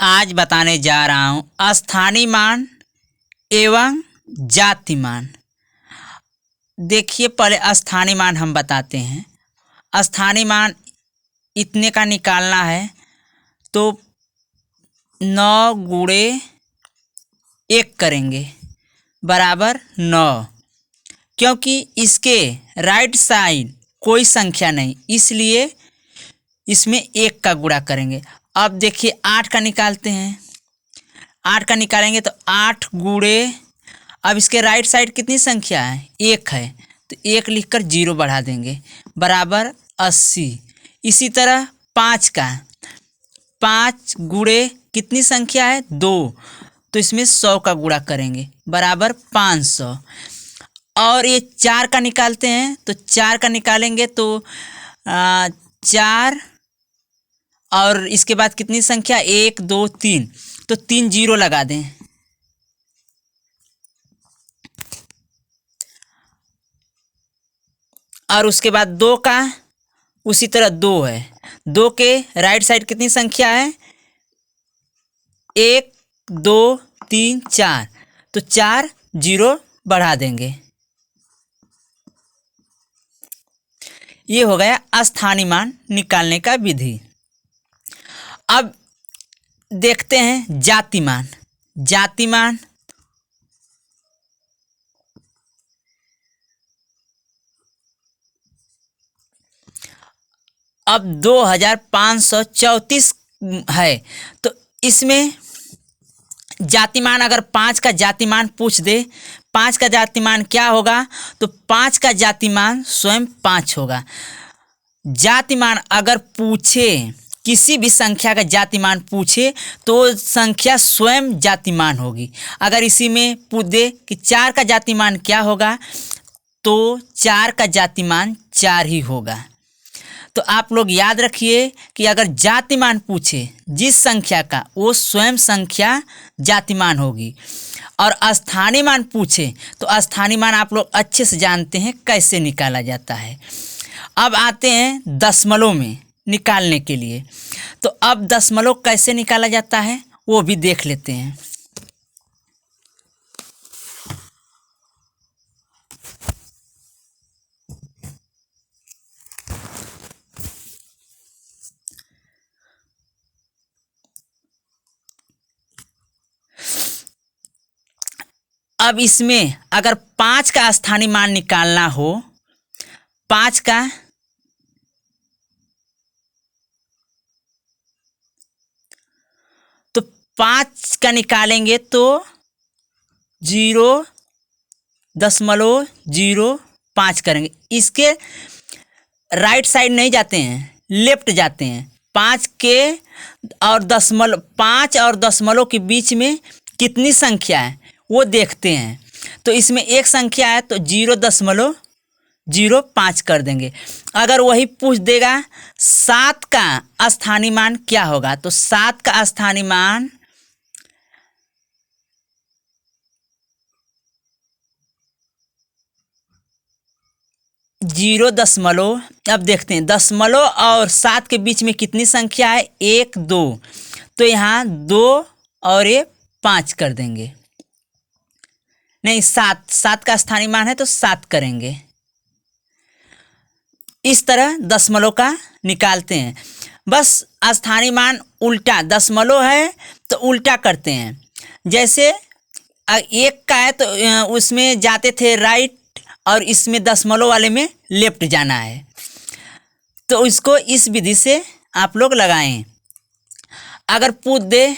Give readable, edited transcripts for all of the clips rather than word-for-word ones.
आज बताने जा रहा हूँ स्थानीय मान एवं जाति मान। देखिए, पहले स्थानीय मान हम बताते हैं। स्थानीय मान इतने का निकालना है तो 9 गुणे 1 करेंगे बराबर 9, क्योंकि इसके राइट साइड कोई संख्या नहीं, इसलिए इसमें 1 का गुणा करेंगे। अब देखिए 8 का निकालते हैं। 8 का निकालेंगे तो 8 गुणे, अब इसके राइट साइड कितनी संख्या है? 1 है, तो 1 लिखकर 0 बढ़ा देंगे बराबर 80। इसी तरह 5 का, 5 गुणे कितनी संख्या है? 2, तो इसमें 100 का गुणा करेंगे बराबर 500। और ये 4 का निकालते हैं तो 4 का निकालेंगे तो 4 और इसके बाद कितनी संख्या? 1 2 3, तो 3 0 लगा दें। और उसके बाद 2 का उसी तरह 2 है, 2 के राइट साइड कितनी संख्या है? 1 2 3 4, तो 4 0 बढ़ा देंगे। ये हो गया स्थानीय मान निकालने का विधि। अब देखते हैं जाति मान। जाति मान अब 2534 है, तो इसमें जातिमान अगर 5 का जातिमान पूछ दे, 5 का जातिमान क्या होगा? तो 5 का जातिमान स्वयं 5 होगा। जातिमान अगर पूछे, किसी भी संख्या का जातिमान पूछे तो संख्या स्वयं जातिमान होगी। अगर इसी में पूछ दे कि 4 का जातिमान क्या होगा, तो 4 का जातिमान 4 ही होगा। तो आप लोग याद रखिए कि अगर जातिमान पूछे जिस संख्या का, वो स्वयं संख्या जातिमान होगी। और स्थानीय मान पूछे तो स्थानीय मान आप लोग अच्छे से जानते हैं कैसे निकाला जाता है। अब आते हैं दशमलव में निकालने के लिए। तो अब दशमलव कैसे निकाला जाता है वो भी देख लेते हैं। अब इसमें अगर 5 का स्थानीय मान निकालना हो, 5 का तो 5 का निकालेंगे तो 0.05 करेंगे। इसके राइट साइड नहीं जाते हैं, लेफ्ट जाते हैं। 5 और दशमलव के बीच में कितनी संख्या है वो देखते हैं। तो इसमें एक संख्या है तो 0.05 कर देंगे। अगर वही पूछ देगा 7 का स्थानीय मान क्या होगा, तो 7 का स्थानीय मान जीरो दशमलव, अब देखते हैं दशमलव और 7 के बीच में कितनी संख्या है? 1 2, तो यहाँ 2 और ये 5 कर देंगे। नहीं, 7 का स्थानीय मान है तो 7 करेंगे। इस तरह दशमलव का निकालते हैं। बस स्थानीय मान उल्टा, दशमलव है तो उल्टा करते हैं। जैसे 1 का है तो उसमें जाते थे राइट, और इसमें दशमलव वाले में लेफ्ट जाना है। तो इसको इस विधि से आप लोग लगाएं। अगर पूछ दे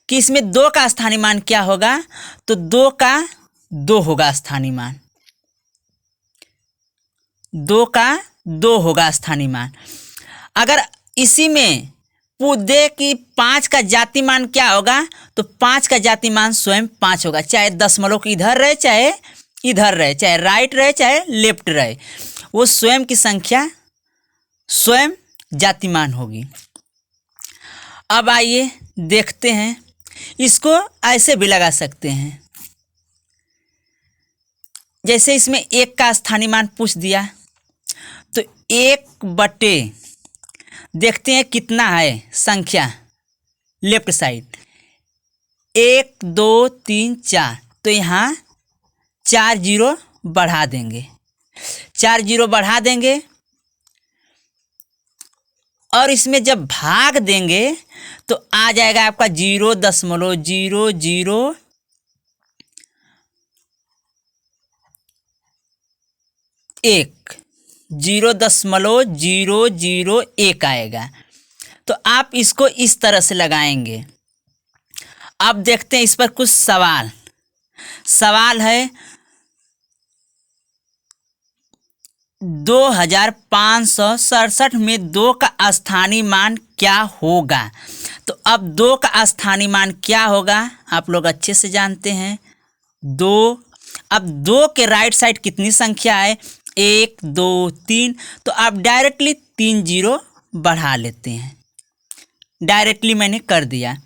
कि इसमें 2 का स्थानीय मान क्या होगा, तो 2 का 2 होगा स्थानीय मान, 2 का 2 होगा स्थानीय मान। अगर इसी में पूछ दे कि 5 का जाति मान क्या होगा, तो 5 का जाति मान स्वयं 5 होगा। चाहे दशमलव इधर रहे, चाहे इधर रहे, चाहे राइट रहे, चाहे लेफ्ट रहे, वो स्वयं की संख्या स्वयं जातिमान होगी। अब आइए देखते हैं, इसको ऐसे भी लगा सकते हैं। जैसे इसमें 1 का स्थानीय मान पूछ दिया तो 1 बटे देखते हैं कितना है संख्या, लेफ्ट साइड 1 2 3 4, तो यहाँ 4 जीरो बढ़ा देंगे, 4 जीरो बढ़ा देंगे और इसमें जब भाग देंगे तो आ जाएगा आपका 0.000 1, 0.001 आएगा। तो आप इसको इस तरह से लगाएंगे। अब देखते हैं इस पर कुछ सवाल है 2567 में 2 का स्थानीय मान क्या होगा। तो अब 2 का स्थानीय मान क्या होगा आप लोग अच्छे से जानते हैं, 2। अब 2 के राइट साइड कितनी संख्या है, 1 2 3, तो आप डायरेक्टली 3 जीरो बढ़ा लेते हैं, डायरेक्टली मैंने कर दिया।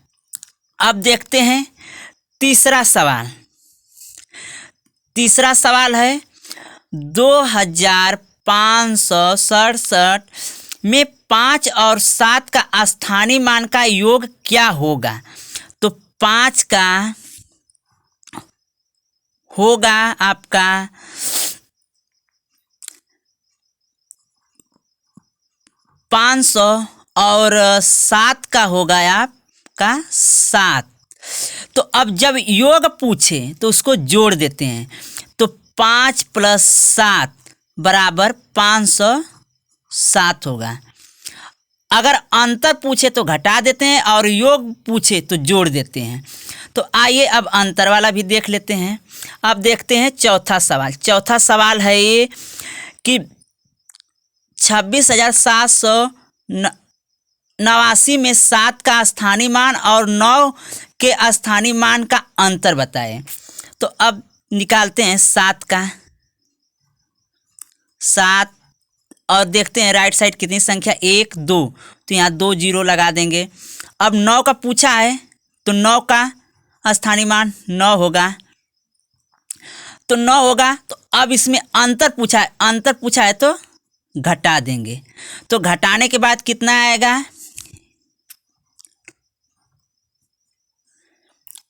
अब देखते हैं तीसरा सवाल है 2567 में 5 और 7 का स्थानीय मान का योग क्या होगा। तो 5 का होगा आपका 500 और 7 का होगा आपका 7। तो अब जब योग पूछे तो उसको जोड़ देते हैं, तो 5 + 7 बराबर 507 होगा। अगर अंतर पूछे तो घटा देते हैं और योग पूछे तो जोड़ देते हैं। तो आइए अब अंतर वाला भी देख लेते हैं। अब देखते हैं चौथा सवाल है ये कि 26,789 में 7 का स्थानीय मान और 9 के स्थानीय मान का अंतर बताएं। तो अब निकालते हैं 7 और देखते हैं राइट साइड कितनी संख्या, 1 2, तो यहाँ 2 जीरो लगा देंगे। अब 9 का पूछा है तो 9 का स्थानीय मान 9 होगा, तो 9 होगा। तो अब इसमें अंतर पूछा है तो घटा देंगे, तो घटाने के बाद कितना आएगा,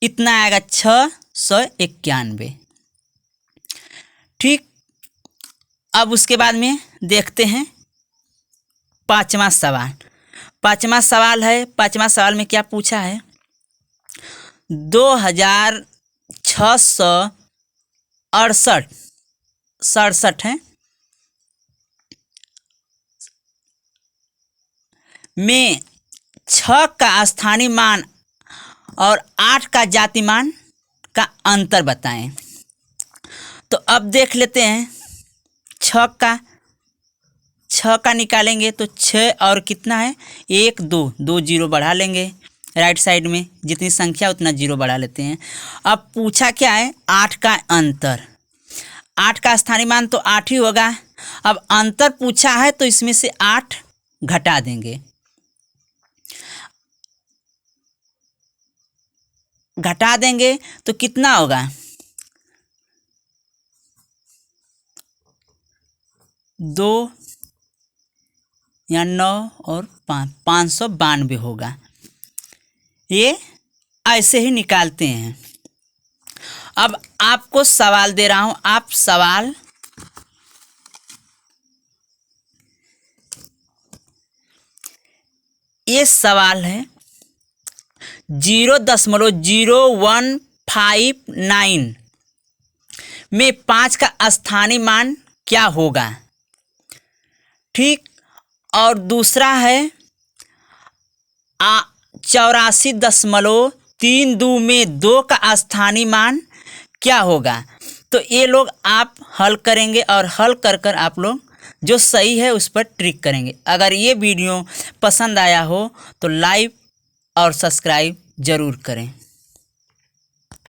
इतना आएगा 691। ठीक। अब उसके बाद में देखते हैं पांचवा सवाल है। पांचवा सवाल में क्या पूछा है, 2668 है में 6 का स्थानीय मान और 8 का जाति मान का अंतर बताएं। तो अब देख लेते हैं 6 का निकालेंगे तो 6 और कितना है, 1 2 जीरो बढ़ा लेंगे, राइट साइड में जितनी संख्या उतना जीरो बढ़ा लेते हैं। अब पूछा क्या है, 8 का अंतर, 8 का स्थानीय मान तो 8 ही होगा। अब अंतर पूछा है तो इसमें से 8 घटा देंगे, तो कितना होगा, 2 या 9 और 592 होगा। ये ऐसे ही निकालते हैं। अब आपको सवाल दे रहा हूं, आप सवाल ये सवाल है 0.0159 में 5 का स्थानीय मान क्या होगा। ठीक। और दूसरा है 84.32 में 2 का स्थानीय मान क्या होगा। तो ये लोग आप हल करेंगे और हल कर आप लोग जो सही है उस पर ट्रिक करेंगे। अगर ये वीडियो पसंद आया हो तो लाइक और सब्सक्राइब ज़रूर करें।